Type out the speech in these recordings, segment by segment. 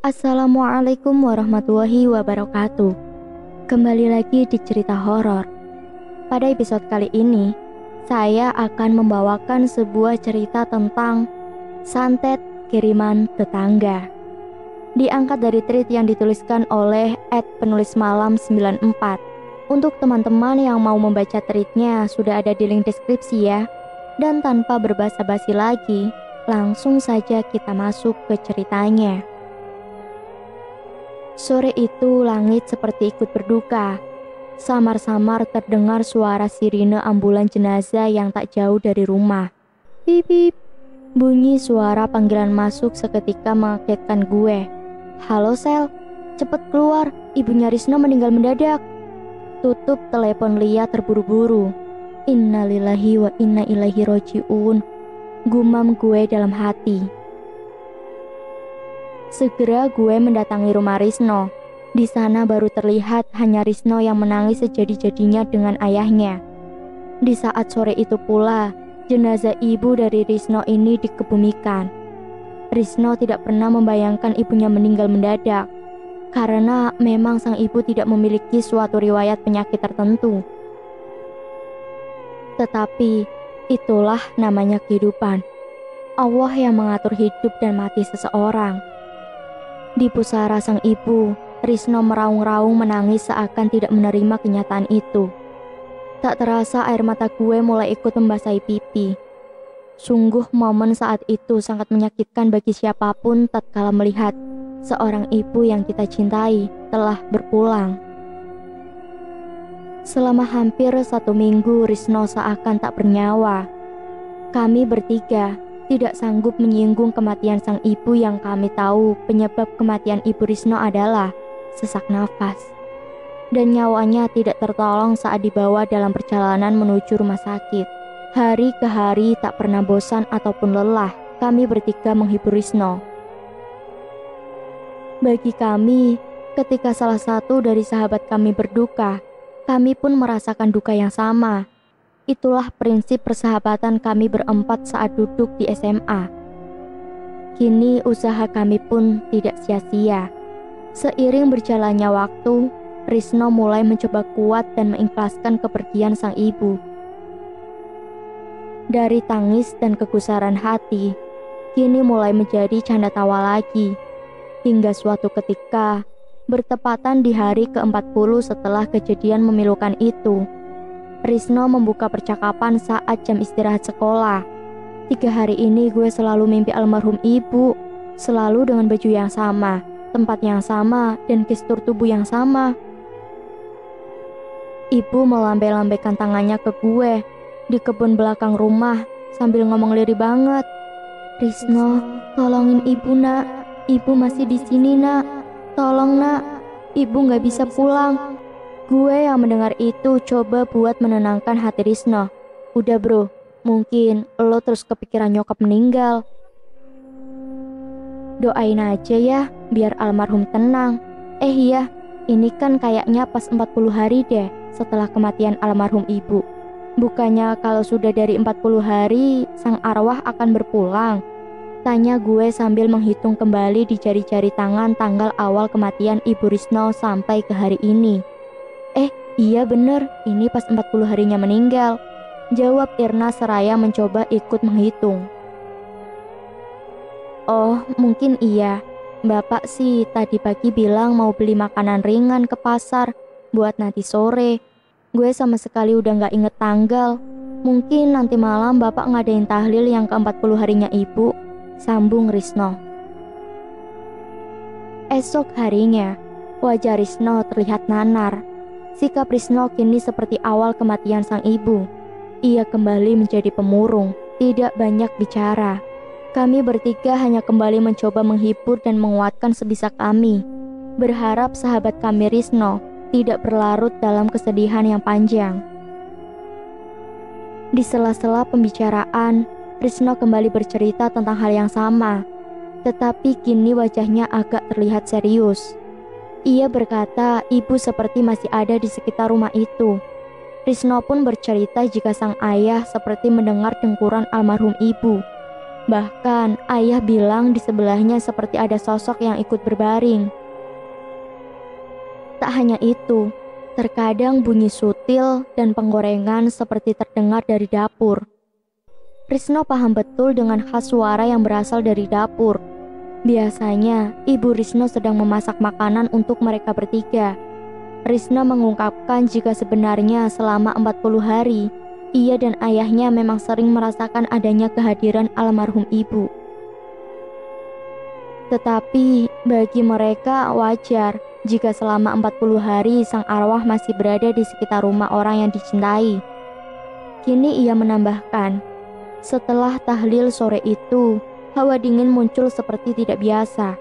Assalamualaikum warahmatullahi wabarakatuh. Kembali lagi di cerita horor. Pada episode kali ini, saya akan membawakan sebuah cerita tentang santet kiriman tetangga. Diangkat dari tweet yang dituliskan oleh @penulismalam94. Untuk teman-teman yang mau membaca tweetnya sudah ada di link deskripsi ya. Dan tanpa berbasa-basi lagi, langsung saja kita masuk ke ceritanya. Sore itu langit seperti ikut berduka. Samar-samar terdengar suara sirine ambulan jenazah yang tak jauh dari rumah. Pip pip. Bunyi suara panggilan masuk seketika mengagetkan gue. Halo Sel, cepet keluar, ibunya Risno meninggal mendadak. Tutup telepon Lia terburu-buru. Innalillahi wa inna ilaihi roji'un. Gumam gue dalam hati. Segera gue mendatangi rumah Risno. Di sana baru terlihat hanya Risno yang menangis sejadi-jadinya dengan ayahnya. Di saat sore itu pula, jenazah ibu dari Risno ini dikebumikan. Risno tidak pernah membayangkan ibunya meninggal mendadak, karena memang sang ibu tidak memiliki suatu riwayat penyakit tertentu. Tetapi, itulah namanya kehidupan. Allah yang mengatur hidup dan mati seseorang. Di pusara sang ibu, Risno meraung-raung menangis seakan tidak menerima kenyataan itu. Tak terasa air mata gue mulai ikut membasahi pipi. Sungguh momen saat itu sangat menyakitkan bagi siapapun tatkala melihat seorang ibu yang kita cintai telah berpulang. Selama hampir 1 minggu Risno seakan tak bernyawa. Kami bertiga tidak sanggup menyinggung kematian sang ibu yang kami tahu penyebab kematian ibu Risno adalah sesak nafas. Dan nyawanya tidak tertolong saat dibawa dalam perjalanan menuju rumah sakit. Hari ke hari tak pernah bosan ataupun lelah kami bertiga menghibur Risno. Bagi kami, ketika salah satu dari sahabat kami berduka, kami pun merasakan duka yang sama. Itulah prinsip persahabatan kami berempat saat duduk di SMA. Kini usaha kami pun tidak sia-sia. Seiring berjalannya waktu, Risno mulai mencoba kuat dan mengikhlaskan kepergian sang ibu. Dari tangis dan kegusaran hati, kini mulai menjadi canda tawa lagi. Hingga suatu ketika, bertepatan di hari ke-40 setelah kejadian memilukan itu, Risno membuka percakapan saat jam istirahat sekolah. 3 hari ini gue selalu mimpi almarhum ibu, selalu dengan baju yang sama, tempat yang sama, dan gestur tubuh yang sama. Ibu melambai-lambaikan tangannya ke gue di kebun belakang rumah sambil ngomong lirih banget. Risno, tolongin ibu nak, ibu masih di sini nak, tolong nak, ibu gak bisa pulang. Gue yang mendengar itu coba buat menenangkan hati Risno. Udah bro, mungkin lo terus kepikiran nyokap meninggal. Doain aja ya, biar almarhum tenang. Iya, ini kan kayaknya pas 40 hari deh setelah kematian almarhum ibu. Bukannya kalau sudah dari 40 hari, sang arwah akan berpulang? Tanya gue sambil menghitung kembali di jari-jari tangan tanggal awal kematian ibu Risno sampai ke hari ini. Iya bener, ini pas 40 harinya meninggal, jawab Irna seraya mencoba ikut menghitung. Oh, mungkin iya. Bapak sih tadi pagi bilang mau beli makanan ringan ke pasar buat nanti sore. Gue sama sekali udah gak inget tanggal. Mungkin nanti malam bapak ngadain tahlil yang ke-40 harinya ibu, sambung Risno. Esok harinya, wajah Risno terlihat nanar. Sikap Risno kini seperti awal kematian sang ibu. Ia kembali menjadi pemurung, tidak banyak bicara. Kami bertiga hanya kembali mencoba menghibur dan menguatkan sebisa kami. Berharap sahabat kami Risno tidak berlarut dalam kesedihan yang panjang. Di sela-sela pembicaraan, Risno kembali bercerita tentang hal yang sama. Tetapi kini wajahnya agak terlihat serius. Ia berkata ibu seperti masih ada di sekitar rumah itu. Risno pun bercerita jika sang ayah seperti mendengar dengkuran almarhum ibu. Bahkan ayah bilang di sebelahnya seperti ada sosok yang ikut berbaring. Tak hanya itu, terkadang bunyi sutil dan penggorengan seperti terdengar dari dapur. Risno paham betul dengan khas suara yang berasal dari dapur. Biasanya, ibu Risno sedang memasak makanan untuk mereka bertiga. Risno mengungkapkan jika sebenarnya selama 40 hari, ia dan ayahnya memang sering merasakan adanya kehadiran almarhum ibu. Tetapi bagi mereka wajar jika selama 40 hari sang arwah masih berada di sekitar rumah orang yang dicintai. Kini ia menambahkan, setelah tahlil sore itu, hawa dingin muncul seperti tidak biasa.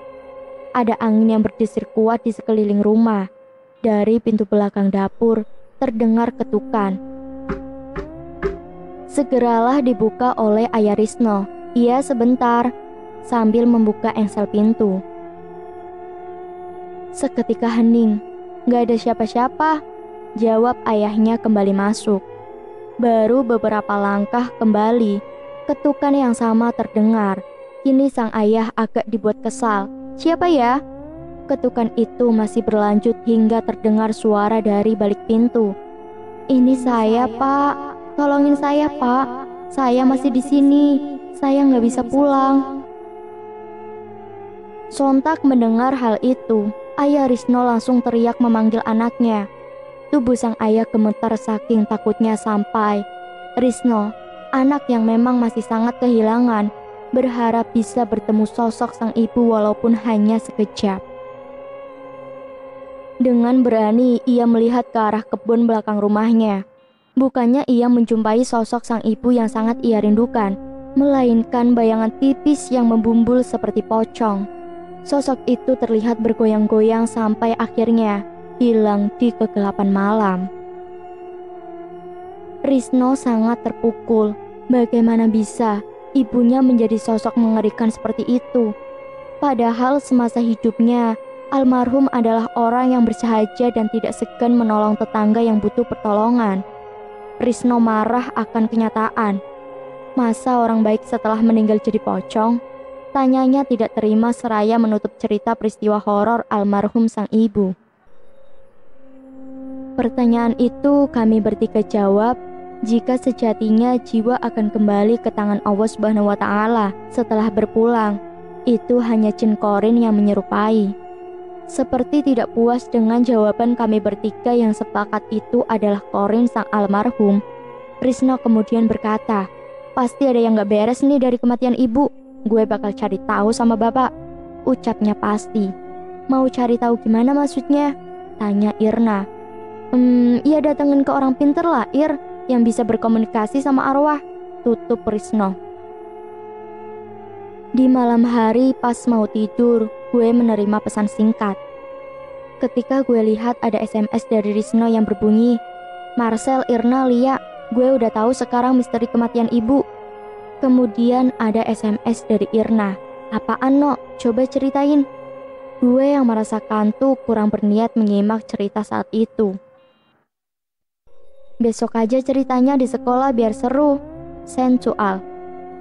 Ada angin yang berdesir kuat di sekeliling rumah. Dari pintu belakang dapur terdengar ketukan. Segeralah dibuka oleh ayah Risno. Iya sebentar, sambil membuka engsel pintu. Seketika hening. Gak ada siapa-siapa, jawab ayahnya kembali masuk. Baru beberapa langkah kembali, ketukan yang sama terdengar. Kini sang ayah agak dibuat kesal. Siapa ya? Ketukan itu masih berlanjut hingga terdengar suara dari balik pintu. Ini saya, Pak. Tolongin saya, Pak. Saya masih di sini. Saya nggak bisa pulang. Sontak mendengar hal itu, ayah Risno langsung teriak memanggil anaknya. Tubuh sang ayah gemetar saking takutnya sampai Risno, anak yang memang masih sangat kehilangan, berharap bisa bertemu sosok sang ibu walaupun hanya sekejap. Dengan berani ia melihat ke arah kebun belakang rumahnya. Bukannya ia menjumpai sosok sang ibu yang sangat ia rindukan, melainkan bayangan tipis yang membumbul seperti pocong. Sosok itu terlihat bergoyang-goyang sampai akhirnya hilang di kegelapan malam. Risno sangat terpukul. Bagaimana bisa ibunya menjadi sosok mengerikan seperti itu? Padahal semasa hidupnya, almarhum adalah orang yang bersahaja dan tidak segan menolong tetangga yang butuh pertolongan. Risno marah akan kenyataan. Masa orang baik setelah meninggal jadi pocong? Tanyanya tidak terima seraya menutup cerita peristiwa horor almarhum sang ibu. Pertanyaan itu kami bertiga jawab jika sejatinya jiwa akan kembali ke tangan Allah Subhanahu wa Ta'ala setelah berpulang. Itu hanya jin korin yang menyerupai. Seperti tidak puas dengan jawaban kami bertiga yang sepakat itu adalah korin sang almarhum, Risno kemudian berkata, pasti ada yang gak beres nih dari kematian ibu. Gue bakal cari tahu sama bapak. Ucapnya pasti. Mau cari tahu gimana maksudnya? Tanya Irna. Iya datengin ke orang pinter lah Ir, yang bisa berkomunikasi sama arwah, tutup Risno. Di malam hari pas mau tidur, gue menerima pesan singkat. Ketika gue lihat ada SMS dari Risno yang berbunyi, Marcel, Irna, Lia, gue udah tahu sekarang misteri kematian ibu. Kemudian ada SMS dari Irna, apaan no? Coba ceritain. Gue yang merasa kantuk kurang berniat menyimak cerita saat itu. Besok aja ceritanya di sekolah biar seru. Send to Al.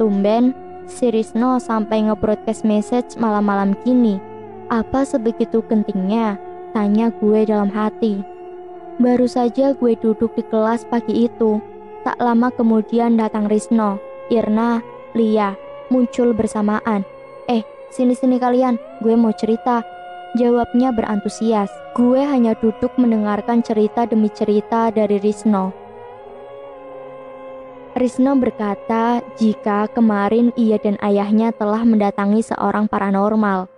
Tumben, si Risno sampai nge-broadcast message malam-malam gini. Apa sebegitu gentingnya? Tanya gue dalam hati. Baru saja gue duduk di kelas pagi itu. Tak lama kemudian datang Risno, Irna, Lia, muncul bersamaan. Sini-sini kalian, gue mau cerita. Jawabnya berantusias. Gue hanya duduk mendengarkan cerita demi cerita dari Risno. Risno berkata jika kemarin ia dan ayahnya telah mendatangi seorang paranormal.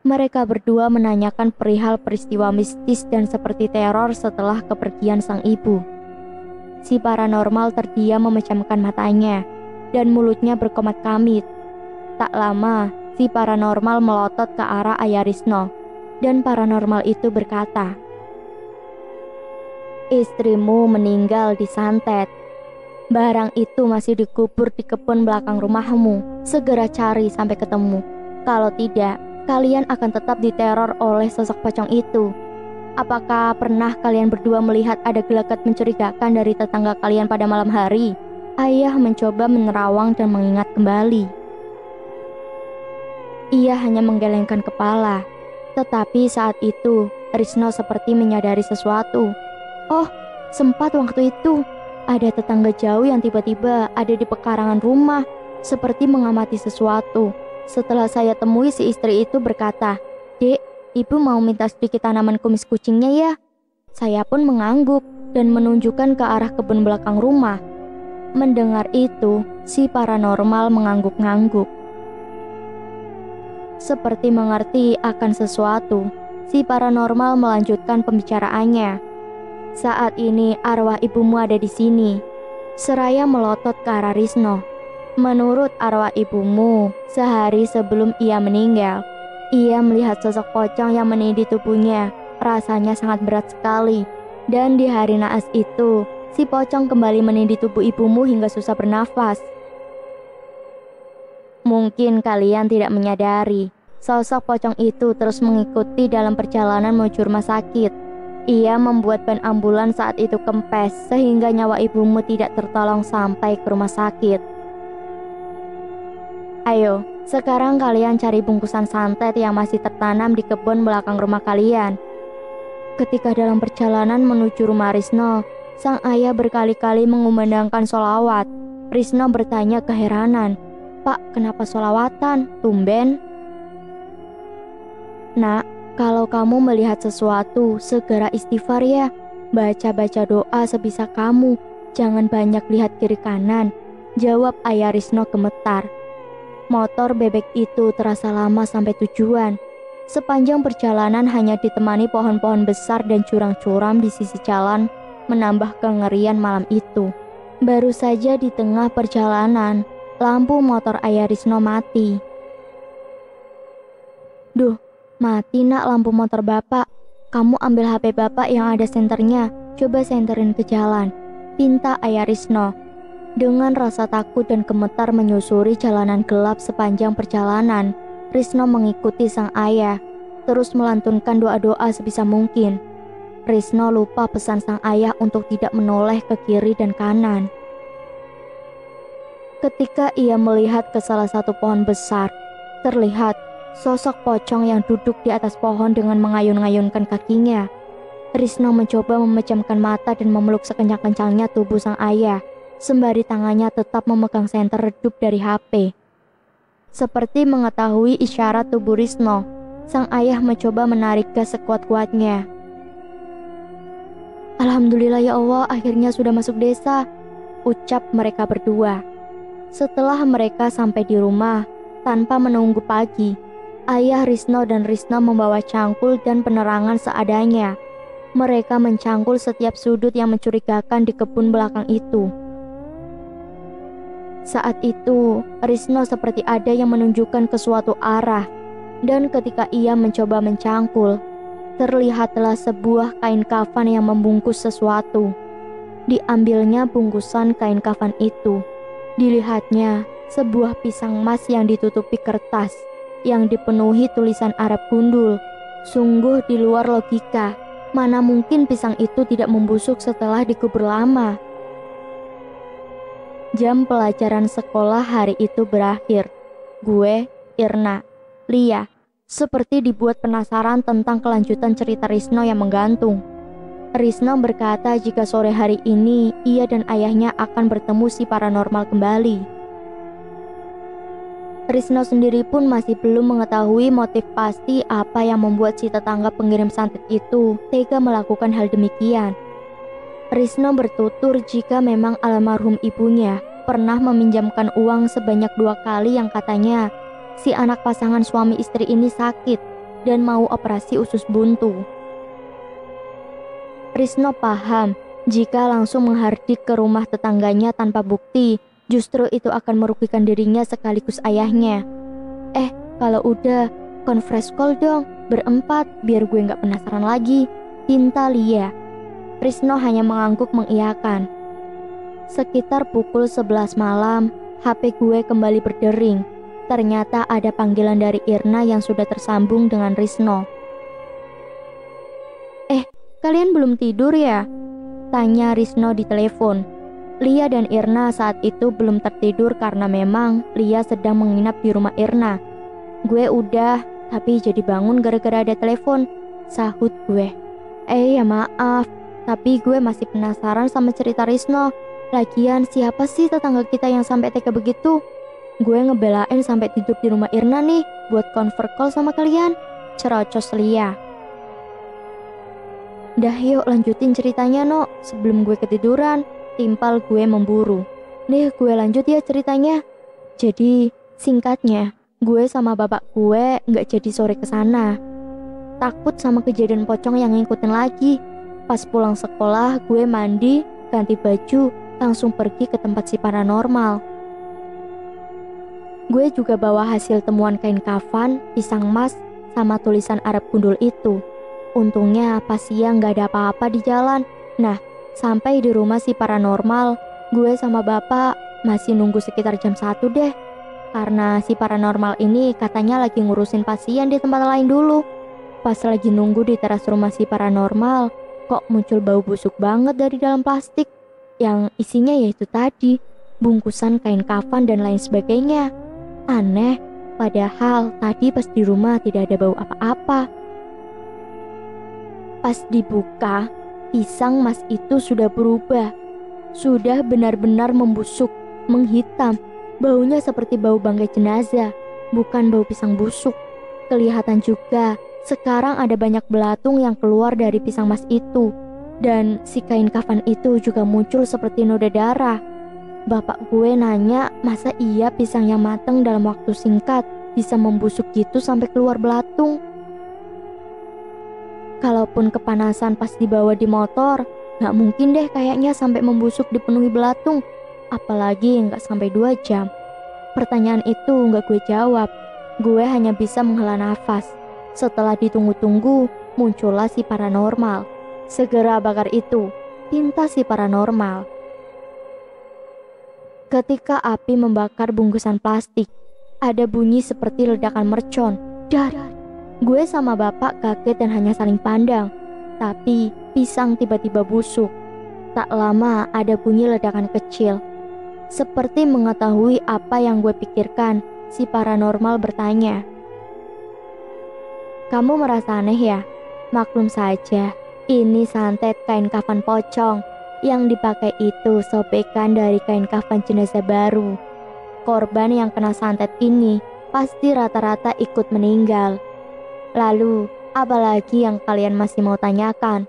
Mereka berdua menanyakan perihal peristiwa mistis dan seperti teror setelah kepergian sang ibu. Si paranormal terdiam memejamkan matanya dan mulutnya berkomat kamit. Tak lama, si paranormal melotot ke arah ayah Risno dan paranormal itu berkata, istrimu meninggal disantet. Barang itu masih dikubur di kebun belakang rumahmu. Segera cari sampai ketemu. Kalau tidak, kalian akan tetap diteror oleh sosok pocong itu. Apakah pernah kalian berdua melihat ada gelagat mencurigakan dari tetangga kalian pada malam hari? Ayah mencoba menerawang dan mengingat kembali. Ia hanya menggelengkan kepala. Tetapi saat itu, Risno seperti menyadari sesuatu. Oh, sempat waktu itu, ada tetangga jauh yang tiba-tiba ada di pekarangan rumah, seperti mengamati sesuatu. Setelah saya temui, si istri itu berkata, "Dek, ibu mau minta sedikit tanaman kumis kucingnya ya?" Saya pun mengangguk dan menunjukkan ke arah kebun belakang rumah. Mendengar itu, si paranormal mengangguk-ngangguk. Seperti mengerti akan sesuatu, si paranormal melanjutkan pembicaraannya. "Saat ini arwah ibumu ada di sini." Seraya melotot ke arah Risno. "Menurut arwah ibumu, sehari sebelum ia meninggal, ia melihat sosok pocong yang menindih tubuhnya. Rasanya sangat berat sekali. Dan di hari naas itu, si pocong kembali menindih tubuh ibumu hingga susah bernafas." Mungkin kalian tidak menyadari, sosok pocong itu terus mengikuti dalam perjalanan menuju rumah sakit. Ia membuat ban ambulans saat itu kempes, sehingga nyawa ibumu tidak tertolong sampai ke rumah sakit. Ayo, sekarang kalian cari bungkusan santet yang masih tertanam di kebun belakang rumah kalian. Ketika dalam perjalanan menuju rumah Risno, sang ayah berkali-kali mengumandangkan sholawat. Risno bertanya keheranan, "Pak, kenapa sholawatan? Tumben?" "Nak, kalau kamu melihat sesuatu, segera istighfar ya. Baca-baca doa sebisa kamu, jangan banyak lihat kiri kanan," jawab ayah Risno gemetar. Motor bebek itu terasa lama sampai tujuan. Sepanjang perjalanan hanya ditemani pohon-pohon besar dan jurang-curam di sisi jalan, menambah kengerian malam itu. Baru saja di tengah perjalanan, lampu motor ayah Risno mati. "Duh, mati nak lampu motor bapak. Kamu ambil HP bapak yang ada senternya, coba senterin ke jalan," pinta ayah Risno. Dengan rasa takut dan gemetar menyusuri jalanan gelap sepanjang perjalanan, Risno mengikuti sang ayah, terus melantunkan doa-doa sebisa mungkin. Risno lupa pesan sang ayah untuk tidak menoleh ke kiri dan kanan. Ketika ia melihat ke salah satu pohon besar, terlihat sosok pocong yang duduk di atas pohon dengan mengayun-ngayunkan kakinya. Risno mencoba memejamkan mata dan memeluk sekencang-kencangnya tubuh sang ayah, sembari tangannya tetap memegang senter redup dari HP. Seperti mengetahui isyarat tubuh Risno, sang ayah mencoba menarik gas sekuat-kuatnya. "Alhamdulillah ya Allah, akhirnya sudah masuk desa," ucap mereka berdua. Setelah mereka sampai di rumah, tanpa menunggu pagi, ayah Risno dan Risno membawa cangkul dan penerangan seadanya. Mereka mencangkul setiap sudut yang mencurigakan di kebun belakang itu. Saat itu, Risno seperti ada yang menunjukkan ke suatu arah, dan ketika ia mencoba mencangkul, terlihatlah sebuah kain kafan yang membungkus sesuatu. Diambilnya bungkusan kain kafan itu. Dilihatnya sebuah pisang emas yang ditutupi kertas, yang dipenuhi tulisan Arab gundul. Sungguh di luar logika, mana mungkin pisang itu tidak membusuk setelah dikubur lama. Jam pelajaran sekolah hari itu berakhir. Gue, Irna, Lia, seperti dibuat penasaran tentang kelanjutan cerita Risno yang menggantung. Risno berkata jika sore hari ini ia dan ayahnya akan bertemu si paranormal kembali. Risno sendiri pun masih belum mengetahui motif pasti apa yang membuat si tetangga pengirim santet itu tega melakukan hal demikian. Risno bertutur jika memang almarhum ibunya pernah meminjamkan uang sebanyak 2 kali yang katanya si anak pasangan suami istri ini sakit dan mau operasi usus buntu. Risno paham jika langsung menghardik ke rumah tetangganya tanpa bukti, justru itu akan merugikan dirinya sekaligus ayahnya. Kalau udah, conference call dong, berempat, biar gue gak penasaran lagi, pinta Lia. Risno hanya mengangguk mengiyakan. Sekitar pukul 11 malam, HP gue kembali berdering. Ternyata ada panggilan dari Irna yang sudah tersambung dengan Risno. Kalian belum tidur ya?" tanya Risno di telepon. Lia dan Irna saat itu belum tertidur karena memang Lia sedang menginap di rumah Irna. Gue udah, tapi jadi bangun gara-gara ada telepon, sahut gue. Ya maaf, tapi gue masih penasaran sama cerita Risno. Lagian siapa sih tetangga kita yang sampai tega begitu? Gue ngebelain sampai tidur di rumah Irna nih buat confer call sama kalian. Cerocos Lia. Dah yuk lanjutin ceritanya no, sebelum gue ketiduran. Timpal gue memburu. Nih gue lanjut ya ceritanya. Jadi singkatnya, gue sama bapak gue gak jadi sore kesana. Takut sama kejadian pocong yang ngikutin lagi. Pas pulang sekolah gue mandi, ganti baju, langsung pergi ke tempat si paranormal. Gue juga bawa hasil temuan kain kafan, pisang mas, sama tulisan Arab gundul itu. Untungnya pas siang gak ada apa-apa di jalan. Nah, sampai di rumah si paranormal, gue sama bapak masih nunggu sekitar jam 1 deh. Karena si paranormal ini katanya lagi ngurusin pasien di tempat lain dulu. Pas lagi nunggu di teras rumah si paranormal, kok muncul bau busuk banget dari dalam plastik. Yang isinya yaitu tadi, bungkusan kain kafan dan lain sebagainya. Aneh, padahal tadi pas di rumah tidak ada bau apa-apa. Pas dibuka, pisang mas itu sudah berubah. Sudah benar-benar membusuk, menghitam. Baunya seperti bau bangkai jenazah, bukan bau pisang busuk. Kelihatan juga, sekarang ada banyak belatung yang keluar dari pisang mas itu. Dan si kain kafan itu juga muncul seperti noda darah. Bapak gue nanya, masa iya pisang yang mateng dalam waktu singkat bisa membusuk gitu sampai keluar belatung? Kalaupun kepanasan pas dibawa di motor, gak mungkin deh kayaknya sampai membusuk dipenuhi belatung. Apalagi gak sampai 2 jam. Pertanyaan itu gak gue jawab. Gue hanya bisa menghela nafas. Setelah ditunggu-tunggu, muncullah si paranormal. Segera bakar itu, pinta si paranormal. Ketika api membakar bungkusan plastik, ada bunyi seperti ledakan mercon. Dar! Gue sama bapak kaget dan hanya saling pandang. Tapi pisang tiba-tiba busuk. Tak lama ada bunyi ledakan kecil. Seperti mengetahui apa yang gue pikirkan, si paranormal bertanya. Kamu merasa aneh ya? Maklum saja, ini santet kain kafan pocong. Yang dipakai itu sobekan dari kain kafan jenazah baru. Korban yang kena santet ini pasti rata-rata ikut meninggal. Lalu, apalagi yang kalian masih mau tanyakan?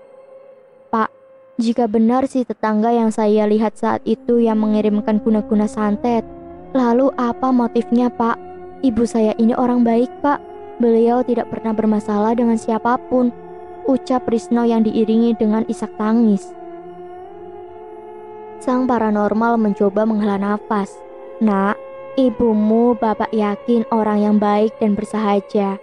Pak, jika benar si tetangga yang saya lihat saat itu yang mengirimkan guna-guna santet, lalu apa motifnya Pak? Ibu saya ini orang baik Pak. Beliau tidak pernah bermasalah dengan siapapun. Ucap Risno yang diiringi dengan isak tangis. Sang paranormal mencoba menghela nafas. Nak, ibumu bapak yakin orang yang baik dan bersahaja.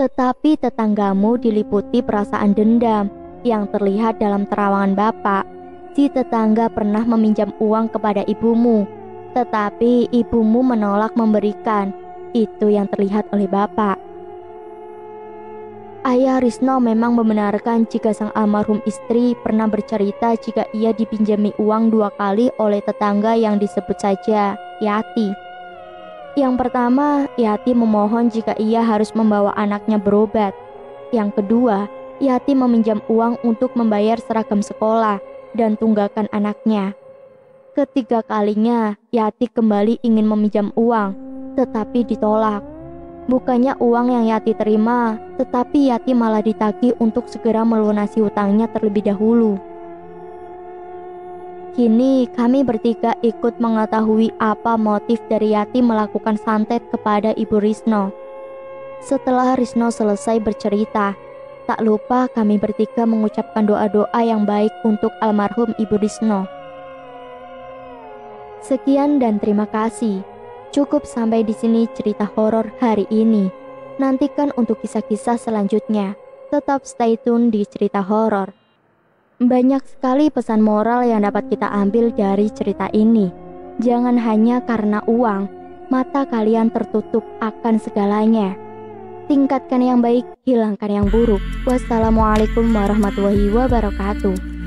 Tetapi tetanggamu diliputi perasaan dendam yang terlihat dalam terawangan bapak. Si tetangga pernah meminjam uang kepada ibumu, tetapi ibumu menolak memberikan. Itu yang terlihat oleh bapak. Ayah Risno memang membenarkan jika sang almarhum istri pernah bercerita jika ia dipinjami uang 2 kali oleh tetangga yang disebut saja Yati. Yang pertama, Yati memohon jika ia harus membawa anaknya berobat. Yang kedua, Yati meminjam uang untuk membayar seragam sekolah dan tunggakan anaknya. Ketiga kalinya, Yati kembali ingin meminjam uang, tetapi ditolak. Bukannya uang yang Yati terima, tetapi Yati malah ditagih untuk segera melunasi hutangnya terlebih dahulu. Kini kami bertiga ikut mengetahui apa motif dari Yati melakukan santet kepada Ibu Risno. Setelah Risno selesai bercerita, tak lupa kami bertiga mengucapkan doa-doa yang baik untuk almarhum Ibu Risno. Sekian dan terima kasih. Cukup sampai di sini cerita horor hari ini. Nantikan untuk kisah-kisah selanjutnya. Tetap stay tune di cerita horor. Banyak sekali pesan moral yang dapat kita ambil dari cerita ini. Jangan hanya karena uang, mata kalian tertutup akan segalanya. Tingkatkan yang baik, hilangkan yang buruk. Wassalamualaikum warahmatullahi wabarakatuh.